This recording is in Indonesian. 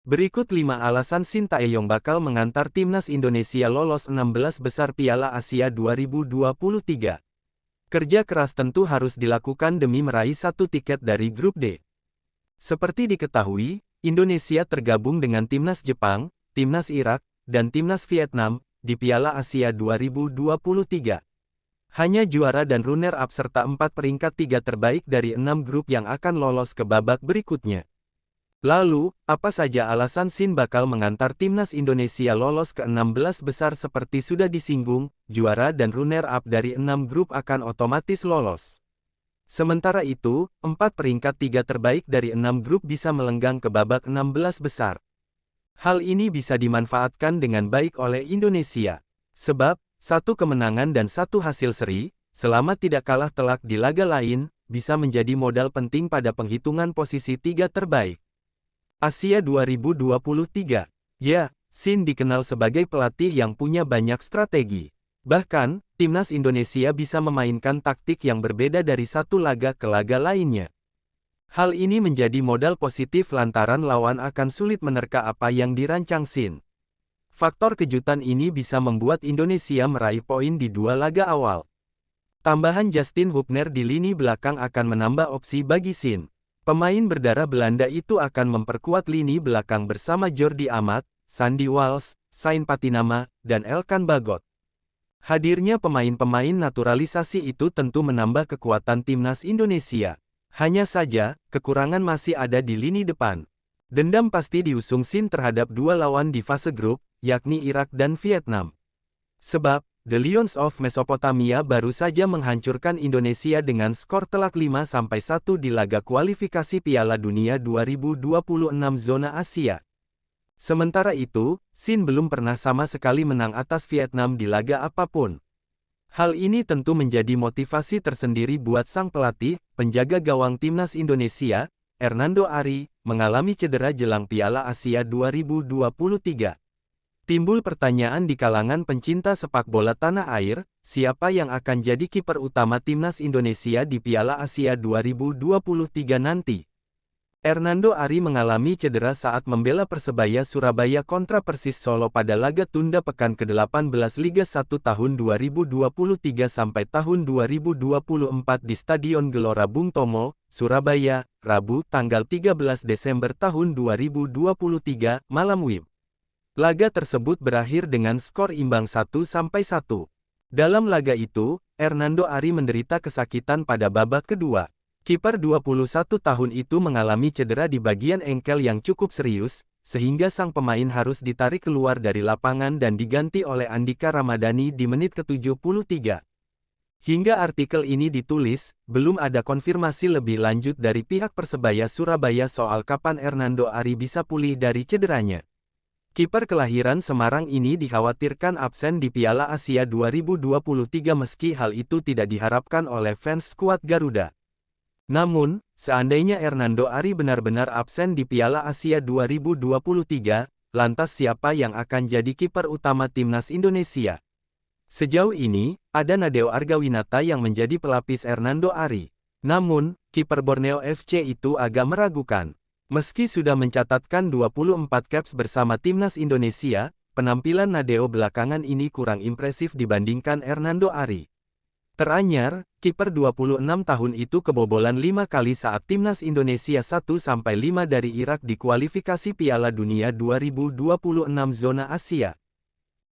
Berikut 5 alasan Sintayong bakal mengantar timnas Indonesia lolos 16 besar Piala Asia 2023. Kerja keras tentu harus dilakukan demi meraih satu tiket dari grup D. Seperti diketahui, Indonesia tergabung dengan timnas Jepang, timnas Irak, dan timnas Vietnam di Piala Asia 2023. Hanya juara dan runner-up serta 4 peringkat 3 terbaik dari 6 grup yang akan lolos ke babak berikutnya. Lalu, apa saja alasan Sin bakal mengantar timnas Indonesia lolos ke 16 besar? Seperti sudah disinggung, juara dan runner-up dari 6 grup akan otomatis lolos. Sementara itu, 4 peringkat 3 terbaik dari 6 grup bisa melenggang ke babak 16 besar. Hal ini bisa dimanfaatkan dengan baik oleh Indonesia. Sebab, 1 kemenangan dan 1 hasil seri, selama tidak kalah telak di laga lain, bisa menjadi modal penting pada penghitungan posisi 3 terbaik Asia 2023. Ya, Sin dikenal sebagai pelatih yang punya banyak strategi. Bahkan, timnas Indonesia bisa memainkan taktik yang berbeda dari satu laga ke laga lainnya. Hal ini menjadi modal positif lantaran lawan akan sulit menerka apa yang dirancang Sin. Faktor kejutan ini bisa membuat Indonesia meraih poin di 2 laga awal. Tambahan Justin Hubner di lini belakang akan menambah opsi bagi Sin. Pemain berdarah Belanda itu akan memperkuat lini belakang bersama Jordi Amat, Sandy Walsh, Sain Patinama, dan Elkan Bagot. Hadirnya pemain-pemain naturalisasi itu tentu menambah kekuatan timnas Indonesia. Hanya saja, kekurangan masih ada di lini depan. Dendam pasti diusung Sin terhadap 2 lawan di fase grup, yakni Irak dan Vietnam. Sebab, The Lions of Mesopotamia baru saja menghancurkan Indonesia dengan skor telak 5-1 di laga kualifikasi Piala Dunia 2026 zona Asia. Sementara itu, Sin belum pernah sama sekali menang atas Vietnam di laga apapun. Hal ini tentu menjadi motivasi tersendiri buat sang pelatih, penjaga gawang timnas Indonesia, Hernando Ari, mengalami cedera jelang Piala Asia 2023. Timbul pertanyaan di kalangan pencinta sepak bola tanah air, siapa yang akan jadi kiper utama timnas Indonesia di Piala Asia 2023 nanti? Hernando Ari mengalami cedera saat membela Persebaya Surabaya kontra Persis Solo pada laga tunda pekan ke-18 Liga 1 tahun 2023 sampai tahun 2024 di Stadion Gelora Bung Tomo, Surabaya, Rabu, tanggal 13 Desember tahun 2023, malam WIB. Laga tersebut berakhir dengan skor imbang 1-1. Dalam laga itu, Hernando Ari menderita kesakitan pada babak kedua. Kiper 21 tahun itu mengalami cedera di bagian engkel yang cukup serius, sehingga sang pemain harus ditarik keluar dari lapangan dan diganti oleh Andika Ramadhani di menit ke-73. Hingga artikel ini ditulis, belum ada konfirmasi lebih lanjut dari pihak Persebaya Surabaya soal kapan Hernando Ari bisa pulih dari cederanya. Kiper kelahiran Semarang ini dikhawatirkan absen di Piala Asia 2023 meski hal itu tidak diharapkan oleh fans skuad Garuda. Namun, seandainya Hernando Ari benar-benar absen di Piala Asia 2023, lantas siapa yang akan jadi kiper utama timnas Indonesia? Sejauh ini, ada Nadeo Argawinata yang menjadi pelapis Hernando Ari. Namun, kiper Borneo FC itu agak meragukan. Meski sudah mencatatkan 24 caps bersama timnas Indonesia, penampilan Nadeo belakangan ini kurang impresif dibandingkan Hernando Ari. Teranyar, kiper 26 tahun itu kebobolan 5 kali saat timnas Indonesia 1-5 dari Irak di kualifikasi Piala Dunia 2026 zona Asia.